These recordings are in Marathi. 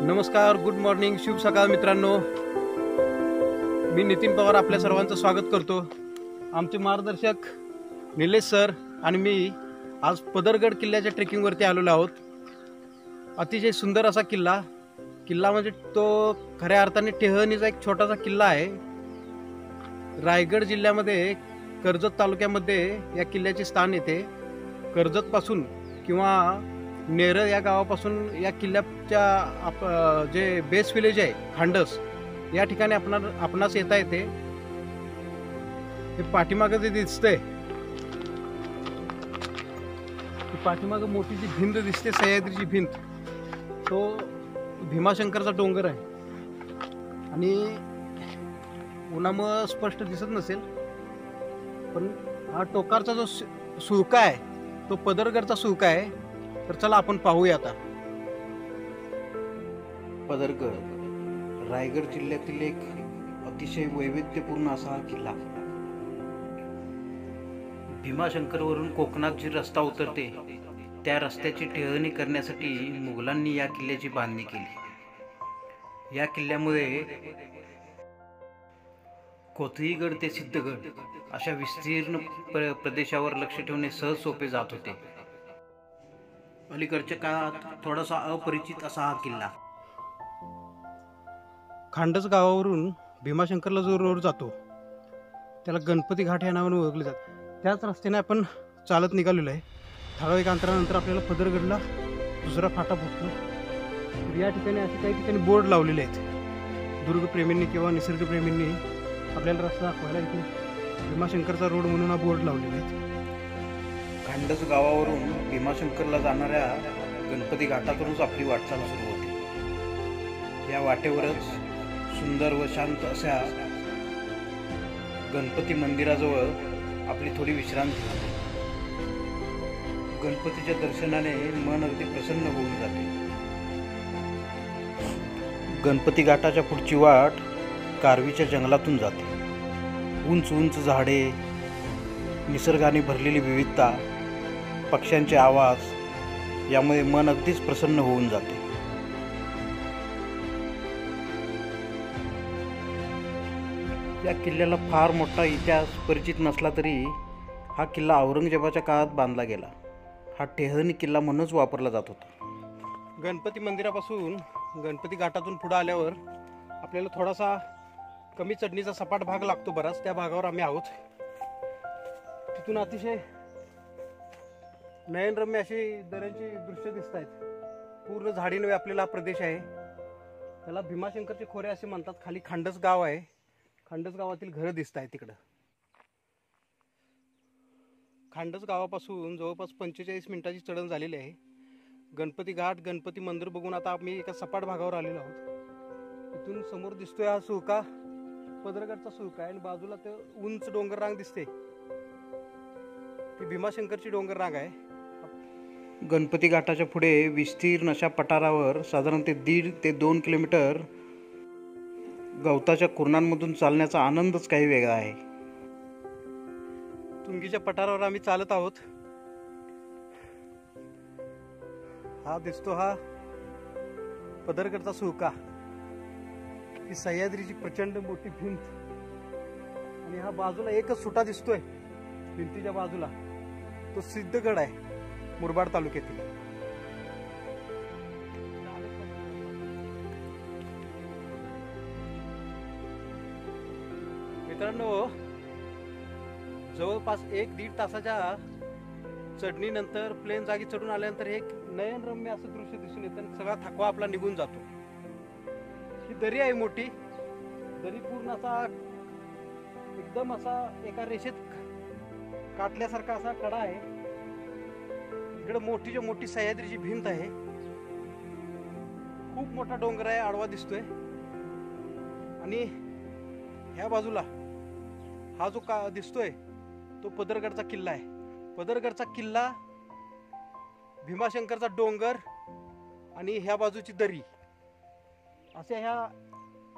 नमस्कार, गुड मॉर्निंग, शुभ सकाळ मित्रांनो. मी नितीन पवार आपल्या सर्वांचं स्वागत करतो. आमचे मार्गदर्शक निलेश सर आणि मी आज पदरगड किल्ल्याच्या ट्रेकिंगवरती आलेलो आहोत. अतिशय सुंदर असा किल्ला म्हणजे तो खऱ्या अर्थाने टेहळणीचा एक छोटासा किल्ला आहे. रायगड जिल्ह्यामध्ये कर्जत तालुक्यामध्ये या किल्ल्याचे स्थान येते. कर्जतपासून किंवा नेरळ या गावापासून या किल्ल्याच्या जे बेस विलेज आहे खांडस, या ठिकाणी आपणास येता येते. हे पाठीमागं जे दिसतंय, पाठीमागं मोठी जी भिंत दिसते, सह्याद्रीची भिंत, तो भीमाशंकरचा डोंगर आहे. आणि उन्हामुळं स्पष्ट दिसत नसेल, पण हा टोकारचा जो सुळका आहे तो पदरगडचा सुळका आहे. तर चला आपण पाहूया आता. पदरगड रायगड जिल्ह्यातील एक अतिशय वैविध्यपूर्ण असा हा किल्ला. भीमाशंकरवरून कोकणात जी रस्ता उतरते त्या रस्त्याची टेहळणी करण्यासाठी मुघलांनी या किल्ल्याची बांधणी केली. या किल्ल्यामुळे कोथळीगड ते सिद्धगड अशा विस्तीर्ण प्रदेशावर लक्ष ठेवणे सहज सोपे जात होते. अलीकडच्या काळात थोडासा अपरिचित असा हा किल्ला. खांडस गावावरून भीमाशंकरला जो रोड जातो त्याला गणपती घाट या नावाने ओळखले जाते. त्याच रस्त्याने आपण चालत निघालेलो आहे. ठराविक अंतरानंतर आपल्याला पदरगडला दुसरा फाटा फुटतो. या ठिकाणी असे काही ठिकाणी बोर्ड लावलेले आहेत. दुर्गप्रेमींनी किंवा निसर्गप्रेमींनी आपल्याला रस्ता दाखवायला इथे भीमाशंकरचा रोड म्हणून हा बोर्ड लावलेला आहे. खांडस गावावरून भीमाशंकरला जाणाऱ्या गणपती घाटातूनच आपली वाटचाल सुरू होते. या वाटेवरच सुंदर व शांत अशा गणपती मंदिराजवळ आपली थोडी विश्रांती होते. गणपतीच्या दर्शनाने मन अगदी प्रसन्न होऊन जाते. गणपती घाटाच्या पुढची वाट कारवीच्या जंगलातून जाते. उंच उंच झाडे, निसर्गाने भरलेली विविधता, पक्ष्यांचे आवाज यामुळे मन अगदीच प्रसन्न होऊन जाते. या किल्ल्याला फार मोठा इतिहास परिचित नसला तरी हा किल्ला औरंगजेबाच्या काळात बांधला गेला. हा टेहळणी किल्ला म्हणूनच वापरला जात होता. गणपती मंदिरापासून गणपती घाटातून पुढे आल्यावर आपल्याला थोडासा कमी चढणीचा सपाट भाग लागतो बराच. त्या भागावर आम्ही आहोत. तिथून अतिशय नयनरम्य अशी दऱ्यांची दृश्य दिसत आहेत. पूर्ण झाडीने व्यापलेला हा प्रदेश आहे. त्याला भीमाशंकरचे खोरे असे म्हणतात. खाली खांडस गाव आहे. खांडस गावातील घरं दिसत आहेत तिकडं. खांडस गावापासून जवळपास 45 मिनिटाची चढण झालेली आहे. गणपती घाट, गणपती मंदिर बघून आता आम्ही एका सपाट भागावर आलेलो आहोत. इथून समोर दिसतोय हा सुळका, पदरगडचा सुळका आहे. आणि बाजूला ते उंच डोंगर रांग दिसते, ती भीमाशंकरची डोंगर रांग आहे. गणपती घाटाच्या पुढे विस्तीर्ण अशा पठारावर साधारण ते 1.5 ते 2 किलोमीटर गवताच्या कुरणांमधून चालण्याचा आनंदच काही वेगळा आहे. तुंगीच्या पठारावर आम्ही चालत आहोत. हा दिसतो हा पदरगडचा सुळका, ही सह्याद्रीची प्रचंड मोठी भिंत. आणि हा बाजूला एकच सुटा दिसतोय भिंतीच्या बाजूला, तो सिद्धगड आहे मुरबाड तालुक्यातील. मित्रांनो, जवळपास 1-1.5 तासाच्या चढणीनंतर प्लेन जागी चढून आल्यानंतर एक नयनरम्य असं दृश्य दिसून येतं आणि सगळा थकवा आपला निघून जातो. ही दरी आहे मोठी. दरी पूर्ण असा एकदम असा एका रेषेत काटल्यासारखा असा कडा आहे. इकडे मोठीच्या मोठी सह्याद्रीची भिंत आहे. खूप मोठा डोंगर आहे, आडवा दिसतोय. आणि ह्या बाजूला हा जो दिसतोय तो पदरगडचा किल्ला आहे. पदरगडचा किल्ला, भीमाशंकरचा डोंगर आणि ह्या बाजूची दरी, अशा ह्या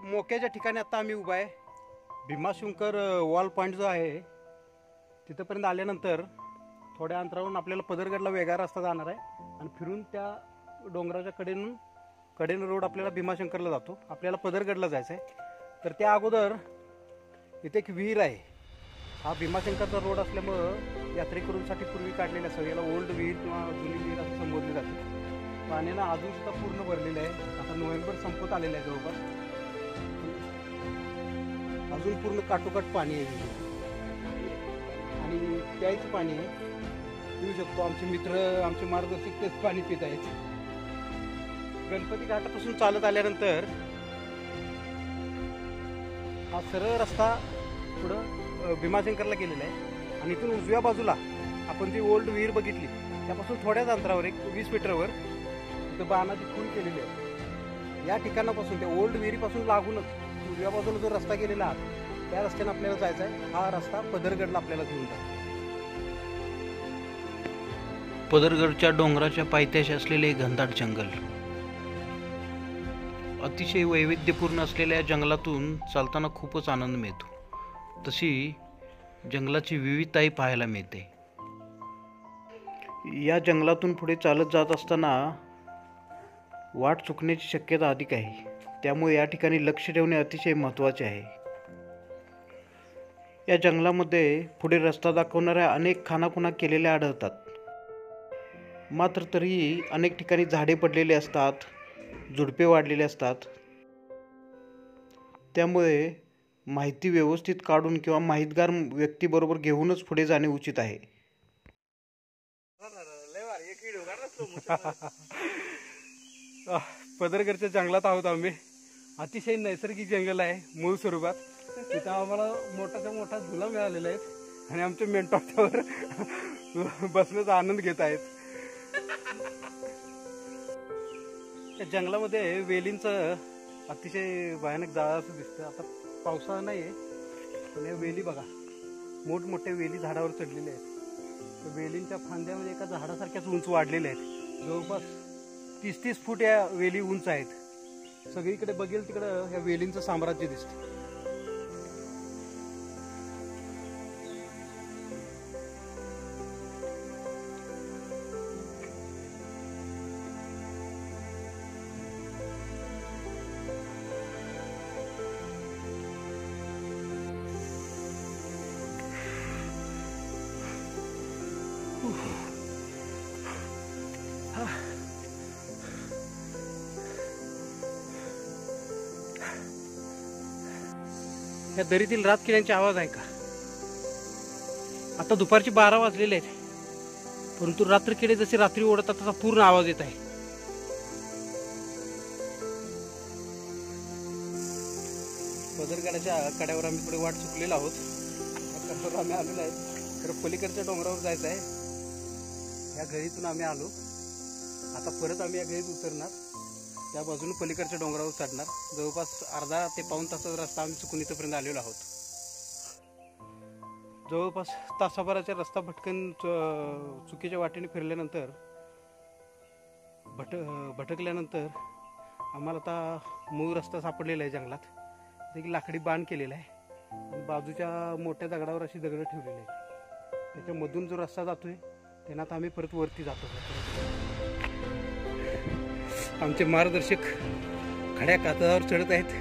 मोक्याच्या ठिकाणी आता आम्ही उभा आहे. भीमाशंकर वॉल पॉईंट जो आहे तिथपर्यंत आल्यानंतर थोड्या अंतरावरून आपल्याला पदरगडला वेगळा रस्ता जाणार आहे आणि फिरून त्या डोंगराच्या कडेनं कडेनं रोड आपल्याला भीमाशंकरला जातो. आपल्याला पदरगडला जायचं आहे. तर त्या अगोदर इथे एक विहीर आहे. हा भीमाशंकरचा रोड असल्यामुळं यात्रेकरूंसाठी पूर्वी काढलेल्या असं याला ओल्ड विहीर किंवा जुनी विहीर असं संबोधले जाते. पाण्यानं अजून सुद्धा पूर्ण भरलेलं आहे. आता नोव्हेंबर संपत आलेलं आहे जवळपास. अजून पूर्ण काटोकाट पाणी आहे विहीर आणि प्यायचं पाणी आहे. पिऊ शकतो. आमचे मित्र आमचे मार्गदर्शक तेच पाणी पित आहेत. गणपती घाटापासून चालत आल्यानंतर हा सरळ रस्ता पुढं भीमाशंकरला गेलेला आहे आणि इथून उजव्या बाजूला आपण जी ओल्ड विहीर बघितली त्यापासून थोड्याच अंतरावर एक 20 मीटरवर इथं बाणाची खूण केलेली आहे. या ठिकाणापासून त्या ओल्ड विहिरीपासून लागूनच उजव्या बाजूला जो रस्ता गेलेला आहे त्या रस्त्याने आपल्याला जायचा आहे. हा रस्ता पदरगडला आपल्याला घेऊन जातो. पदरगडच्या डोंगराच्या पायथ्याशी असलेले घनदाट जंगल. अतिशय वैविध्यपूर्ण असलेल्या जंगलातून चालताना खूपच आनंद मिळतो. तशी जंगलाची विविधताही पाहायला मिळते. या जंगलातून पुढे चालत जात असताना वाट चुकण्याची शक्यता अधिक आहे. त्यामुळे या ठिकाणी लक्ष ठेवणे अतिशय महत्त्वाचे आहे. या जंगलामध्ये पुढे रस्ता दाखवणाऱ्या अनेक खाणाखुणा केलेल्या आढळतात. मात्र तरीही अनेक ठिकाणी झाडे पडलेली असतात, झुडपे वाढलेले असतात. त्यामुळे माहिती व्यवस्थित काढून किंवा माहितगार व्यक्तीबरोबर घेऊनच पुढे जाणे उचित आहे. पदरगडच्या जंगलात आहोत आम्ही. अतिशय नैसर्गिक जंगल आहे मूळ स्वरूपात. तिथं आम्हाला मोठाच्या मोठा झुला मिळालेला आहे आणि आमचे मेंटॉर त्यावर बसण्याचा आनंद घेत आहेत. या जंगलामध्ये वेलींचं अतिशय भयानक जाळं असं दिसतं. आता पावसाळा नाही आहे पण या वेली बघा, मोठमोठ्या वेली झाडावर चढलेल्या आहेत. वेलींच्या फांद्या म्हणजे एका झाडासारख्याच उंच वाढलेल्या आहेत. जवळपास 30-30 फूट या वेली उंच आहेत. सगळीकडे बघेल तिकडं या वेलींचं साम्राज्य दिसतं. या दरीतील रातकिड्यांचे आवाज आहे का? आता दुपारची 12 वाजलेले आहेत परंतु रात्रकिडे जसे रात्री ओढतात तसा पूर्ण आवाज येत आहे. पदरगडाच्या कड्यावर आम्ही पुढे वाट चुकलेलो आहोत. कड्यावर आम्ही आलेलो आहे तर पलीकडच्या डोंगरावर जायचं आहे. या घरीतून आम्ही आलो. आता परत आम्ही या घरीत उतरणार. त्या बाजूने पलीकडच्या डोंगरावर चढणार. जवळपास अर्धा ते पाऊण तासाचा रस्ता आम्ही चुकून इथपर्यंत आलेलो आहोत. जवळपास तासाभराचा रस्ता भटकन चुकीच्या वाटेने फिरल्यानंतर भटकल्यानंतर आम्हाला आता मूळ रस्ता सापडलेला आहे जंगलात. एक लाकडी बाण केलेला आहे. बाजूच्या मोठ्या दगडावर अशी दगडं ठेवलेली आहेत. त्याच्यामधून जो रस्ता जातोय त्यांना आता आम्ही परत वरती जातो. आमचे मार्गदर्शक खड्या कातळावर चढत आहेत.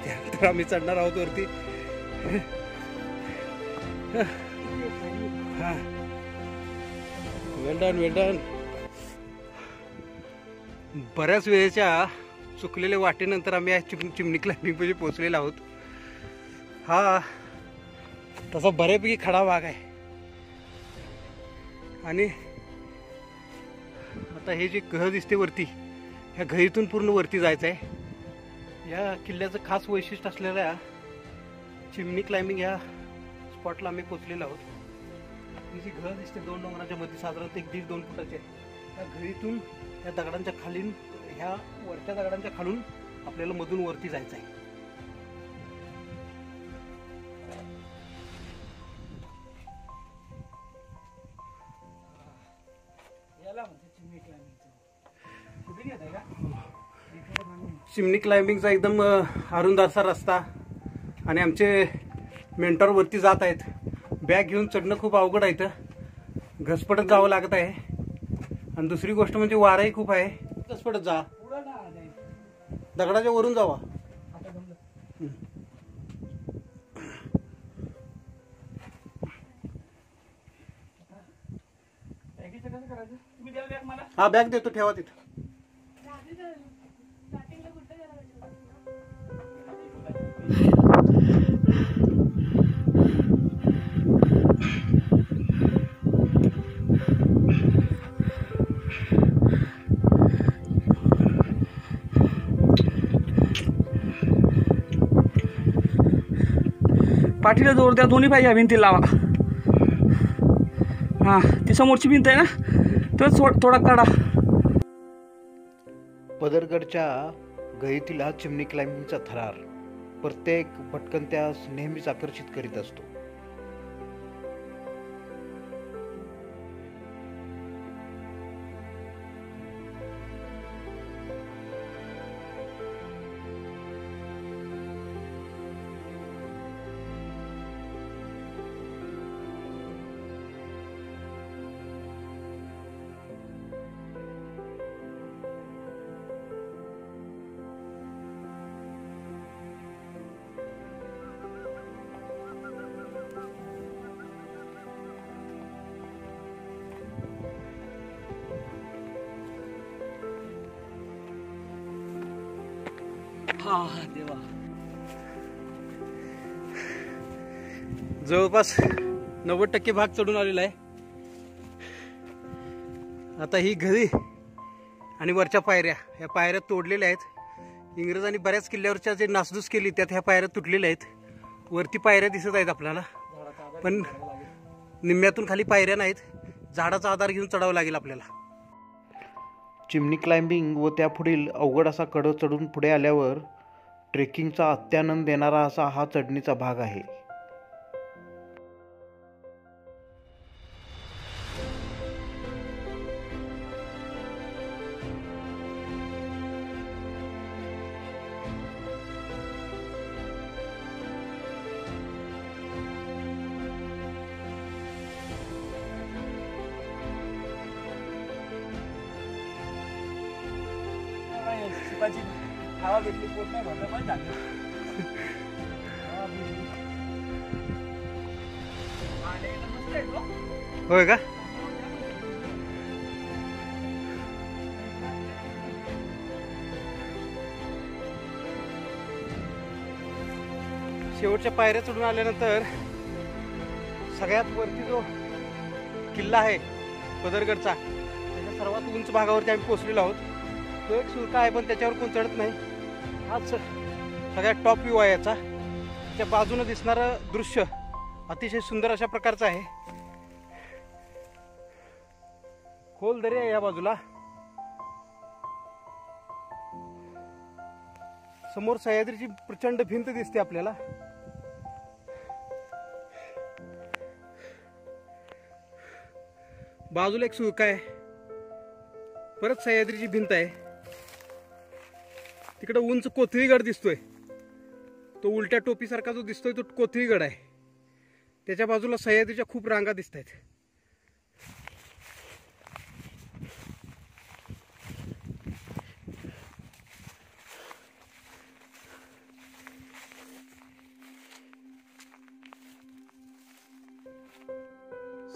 त्यानंतर आम्ही चढणार आहोत वरती. हा, वेल डन. बऱ्याच वेळेच्या चुकलेल्या वाटेनंतर आम्ही या चिमणी क्लाइम्बिंग पाशी पोहोचलेलो आहोत. हा तसा बऱ्यापैकी खडा भाग आहे आणि आता हे जे घर दिसते वरती, ह्या घरीतून पूर्ण वरती जायचं आहे. या किल्ल्याचं खास वैशिष्ट्य असलेल्या चिमणी क्लाइम्बिंग ह्या स्पॉटला आम्ही पोचलेलो आहोत. ही जी घर दिसते 2 डोंगराच्या मध्ये साधारणतः 1-1.5-2 फुटाचे आहे. त्या घरीतून या दगडांच्या खालीन, ह्या वरच्या दगडांच्या खालून आपल्याला मधून वरती जायचं आहे. चिमणी क्लाइम्बिंगचा एकदम अरुंद असा रस्ता आणि आमचे मेंटॉर वरती जात आहेत. बॅग घेऊन चढणं खूप अवघड आहे. इथं घसपटत जावं लागत आहे आणि दुसरी गोष्ट म्हणजे वाराही खूप आहे. घसपटत जा. दगडाच्या वरून जावा. हा बॅग देतो, ठेवा तिथं. पाठीला जोर द्या, दोन्ही पाहिजे भिंती लावा. हा ती समोरची भिंत आहे ना, तो थोडा काढा. पदरगडच्या गळीतील हा चिमणी क्लाइम्बिंगचा थरार प्रत्येक भटकंत्यास नेहमीच आकर्षित करीत असतो. देवा, जवळपास 90% भाग चढून आलेला आहे. आता ही घरी आणि वरच्या पायऱ्या, ह्या पायऱ्या तोडलेल्या आहेत. इंग्रजांनी बऱ्याच किल्ल्यावरच्या जे नासधूस केली त्यात ह्या पायऱ्या तुटलेल्या आहेत. वरती पायऱ्या दिसत आहेत आपल्याला, पण निम्म्यातून खाली पायऱ्या नाहीत. झाडाचा आधार घेऊन चढावं लागेल आपल्याला. चिमणी क्लाइम्बिंग व त्यापुढील अवघड असा कडं चढून पुढे आल्यावर ट्रेकिंगचा अत्यानंद देणारा असा हा चढणीचा भाग आहे. हवा घेतली, पोट नाही भरलं, पण झालं. होय का? शेवटच्या पायऱ्या चढून आल्यानंतर सगळ्यात वरती जो किल्ला आहे पदरगडचा, त्याच्या सर्वात उंच भागावरती आम्ही पोहोचलेलो आहोत. तो एक सुरका आहे, पण त्याच्यावर कोण चढत नाही. हाच सगळ्यात टॉप व्ह्यू आहे याचा. त्या बाजूनं दिसणारं दृश्य अतिशय सुंदर अशा प्रकारचं आहे. खोल दरी आहे या बाजूला. समोर सह्याद्रीची प्रचंड भिंत दिसते आपल्याला. बाजूला एक सुरका आहे, परत सह्याद्रीची भिंत आहे. तिकडे उंच कोथळीगड दिसतोय, तो उलट्या टोपीसारखा जो दिसतोय तो कोथळीगड आहे. त्याच्या बाजूला सह्याद्रीच्या खूप रांगा दिसत आहेत.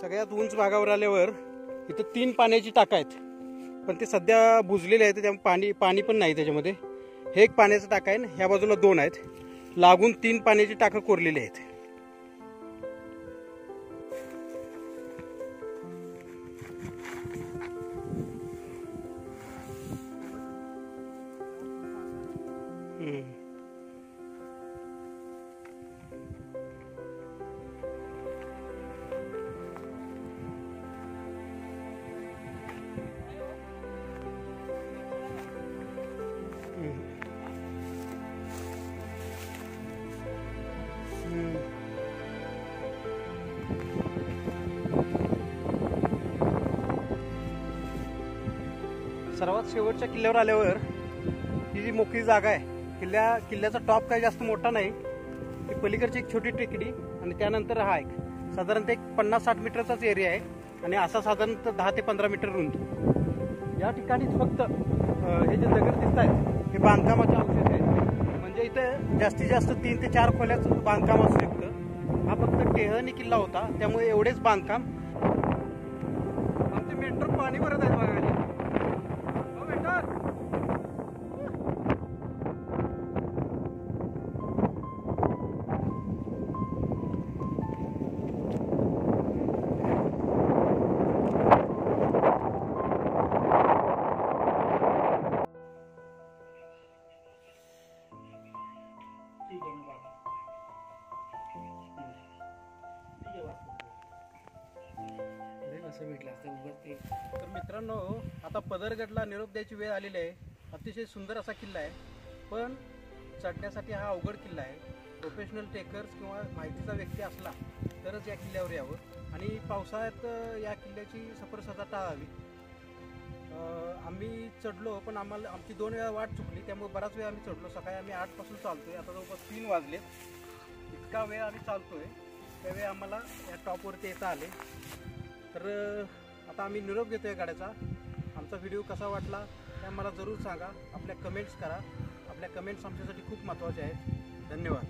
सगळ्यात उंच भागावर आल्यावर इथं 3 पाण्याची टाका आहेत, पण ते सध्या बुजलेले आहेत, त्यामुळे पाणी पण नाही त्याच्यामध्ये. हे एक पाण्याचं टाका आहे, ह्या बाजूला 2 आहेत. लागून 3 पाण्याची टाकं कोरलेली आहेत. सर्वात शेवटच्या किल्ल्यावर आल्यावर ही जी मोकळी जागा आहे, किल्ल्याचा टॉप काही जास्त मोठा नाही. ती पलीकडची एक छोटी टेकडी आणि त्यानंतर हा एक साधारणतः एक 50-60 मीटरचाच एरिया आहे आणि असा साधारणतः 10 ते 15 मीटर रुंद. या ठिकाणी फक्त हे जे दगड दिसत आहेत हे बांधकामाचे अवशेष आहेत. म्हणजे इथे जास्तीत जास्त 3 ते 4 खोल्याचं बांधकाम असू शकतं. हा फक्त टेहळणी किल्ला होता, त्यामुळे एवढेच बांधकाम. आमचे मेंढर पाणी भरत आहेत बघा. हो मेंढर. तर मित्रांनो, आता पदरगडला निरोप द्यायची वेळ आलेली आहे. अतिशय सुंदर असा किल्ला आहे, पण चढण्यासाठी हा अवघड किल्ला आहे. प्रोफेशनल ट्रेकर्स किंवा माहितीचा व्यक्ती असला तरच या किल्ल्यावर यावं. आणि पावसाळ्यात या किल्ल्याची सफर सदा टाळावी. आम्ही चढलो, पण आमची 2 वेळा वाट चुकली, त्यामुळे बराच वेळ आम्ही चढलो. सकाळी आम्ही 8 पासून चालतोय, आता जवळपास 3 वाजले. इतका वेळ आम्ही चालतोय, त्यावेळी आम्हाला या टॉपवरती येता आले. तर आता आम्ही निरोप घेतोय गाड्याचा. आमचा व्हिडिओ कसा वाटला ते आम्हाला जरूर सांगा. आपल्या कमेंट्स करा. आपल्या कमेंट्स आमच्यासाठी खूप महत्त्वाच्या आहेत. धन्यवाद.